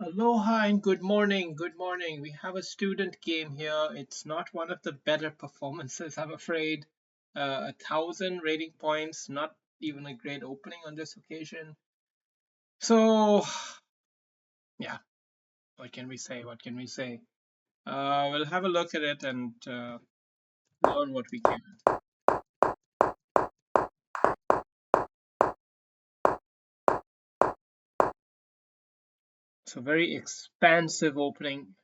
Aloha and good morning. Good morning. We have a student game here. It's not one of the better performances, I'm afraid. 1,000 rating points, not even a great opening on this occasion. So, yeah, what can we say? What can we say? We'll have a look at it and learn what we can. It's a very expansive opening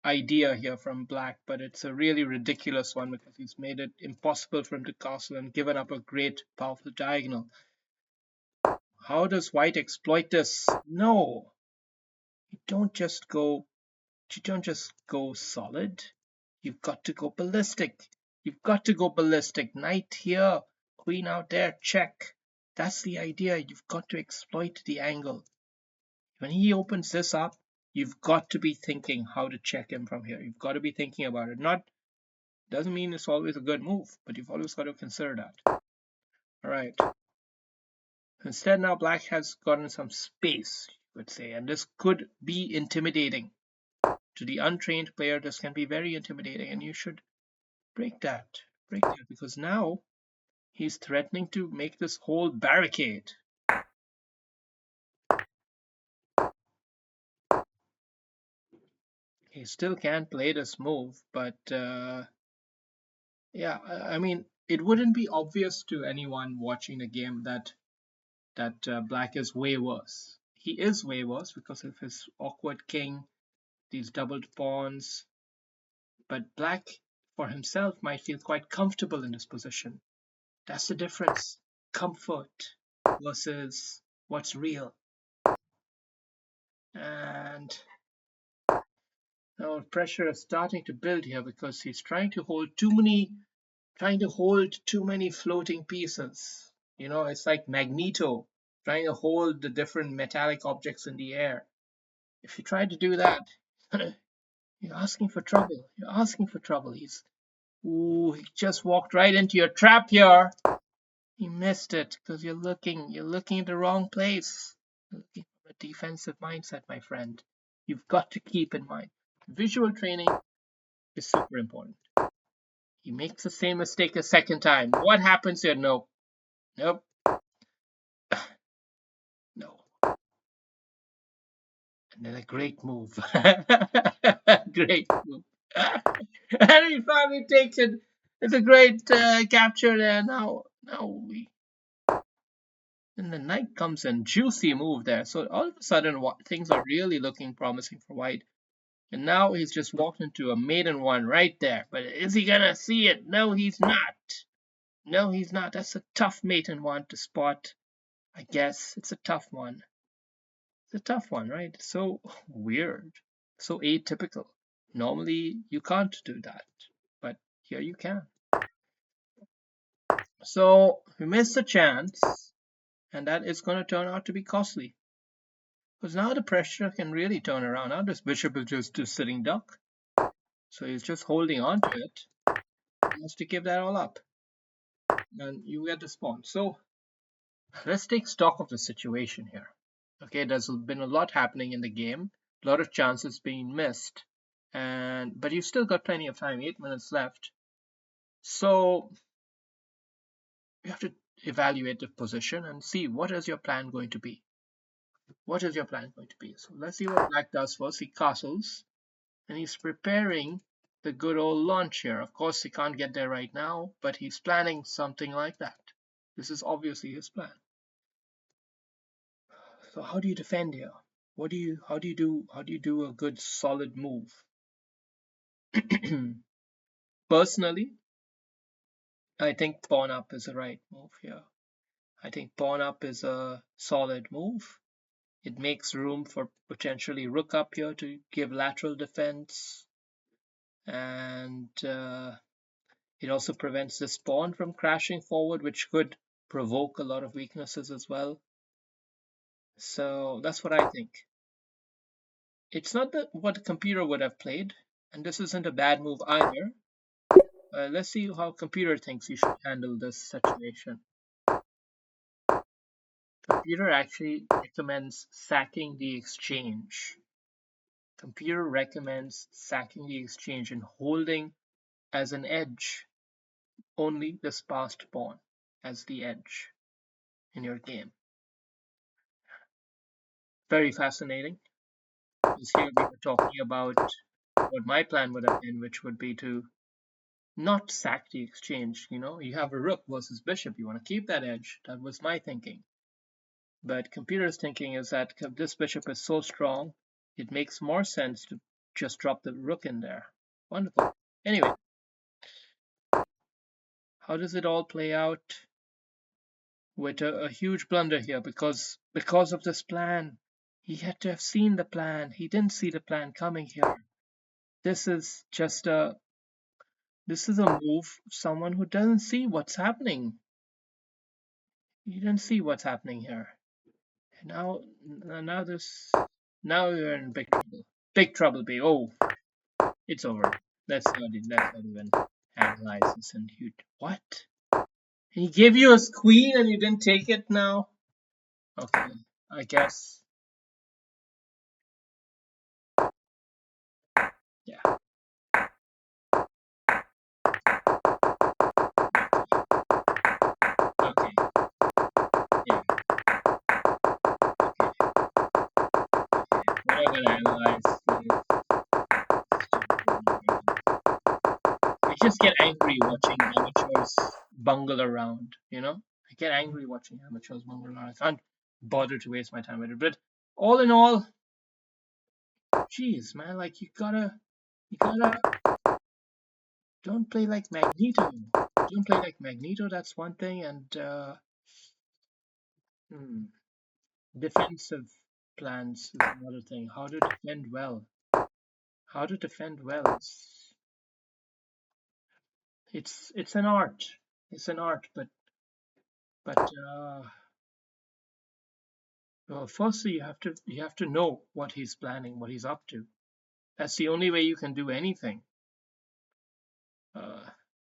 idea here from Black, but it's a really ridiculous one because he's made it impossible for him to castle and given up a great, powerful diagonal. How does White exploit this? No, you don't just go you don't just go solid. You've got to go ballistic. You've got to go ballistic. Knight here, queen out there, check. That's the idea. You've got to exploit the angle. When he opens this up, you've got to be thinking how to check him from here. You've got to be thinking about it. Not doesn't mean it's always a good move, but you've always got to consider that. All right. Instead, now Black has gotten some space, you would say, and this could be intimidating. To the untrained player, this can be very intimidating, and you should break that. Break that, because now he's threatening to make this whole barricade. He still can't play this move, but yeah, I mean, it wouldn't be obvious to anyone watching the game that Black is way worse. He is way worse because of his awkward king, these doubled pawns, but Black for himself might feel quite comfortable in this position. That's the difference. Comfort versus what's real. And now pressure is starting to build here because he's trying to hold too many floating pieces. You know, it's like Magneto trying to hold the different metallic objects in the air. If you try to do that, you're asking for trouble. You're asking for trouble. He just walked right into your trap here. You missed it because you're looking at the wrong place. You're looking from a defensive mindset, my friend. You've got to keep in mind. Visual training is super important. He makes the same mistake a second time. What happens here? Nope. Nope. No. And then a great move. Great move. And he finally takes it. It's a great capture there. Now we And the knight comes in, juicy move there. So all of a sudden, things are really looking promising for White. And now he's just walked into a maiden one right there. But is he gonna see it? No, he's not. No, he's not. That's a tough maiden one to spot. I guess it's a tough one. It's a tough one, right? It's so weird, so atypical. Normally you can't do that, but here you can. So we missed a chance, and that is going to turn out to be costly. Because now the pressure can really turn around. Now this bishop is just sitting duck. So he's just holding on to it. He has to give that all up. And you get the pawn. So let's take stock of the situation here. Okay, there's been a lot happening in the game. A lot of chances being missed. But you've still got plenty of time, 8 minutes left. So you have to evaluate the position and see what is your plan going to be. What is your plan going to be? So let's see what Black does first. He castles. And he's preparing the good old launch here. Of course, he can't get there right now, but he's planning something like that. This is obviously his plan. So how do you defend here? How do you do a good solid move? Personally, I think pawn up is the right move here. I think pawn up is a solid move. It makes room for potentially rook up here to give lateral defense, and it also prevents this pawn from crashing forward, which could provoke a lot of weaknesses as well. So that's what I think. It's not that what the computer would have played, and this isn't a bad move either. Let's see how computer thinks you should handle this situation. Computer actually recommends sacking the exchange. Computer recommends sacking the exchange and holding as an edge only this passed pawn as the edge in your game. Very fascinating, because here we were talking about what my plan would have been, which would be to not sack the exchange. You have a rook versus bishop. You want to keep that edge. That was my thinking. But computer's thinking is that this bishop is so strong, it makes more sense to just drop the rook in there. Wonderful. Anyway, how does it all play out? With a huge blunder here, because of this plan. He had to have seen the plan. He didn't see the plan coming here. This is a move of someone who doesn't see what's happening. You didn't see what's happening here. And now you're in big trouble. Big trouble, B. Oh, it's over. Let's not even analyze this. And what? And he gave you a queen and you didn't take it now? Okay, I guess. Yeah. Okay. Yeah. Okay. What I'm gonna analyze is. I just get angry watching amateurs bungle around, I get angry watching amateurs bungle around. I can't bother to waste my time with it. But all in all, geez, man, like you gotta don't play like Magneto. Don't play like Magneto, that's one thing, and defensive plans is another thing. How to defend well. How to defend well. It's an art. It's an art, but well, firstly you have to know what he's planning, what he's up to. That's the only way you can do anything.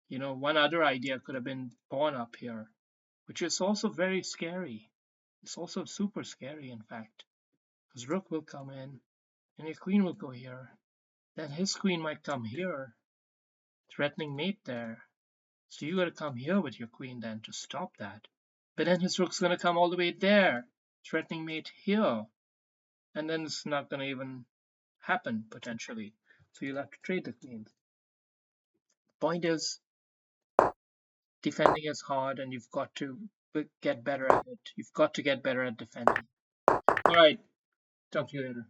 One other idea could have been pawn up here, which is also very scary. It's also super scary, in fact, because rook will come in, and your queen will go here. Then his queen might come here, threatening mate there. So you got to come here with your queen then to stop that. But then his rook's going to come all the way there, threatening mate here. And then it's not going to even happen, potentially. So you'll have to trade the queens. Point is, defending is hard and you've got to get better at it. You've got to get better at defending. All right. Talk to you later.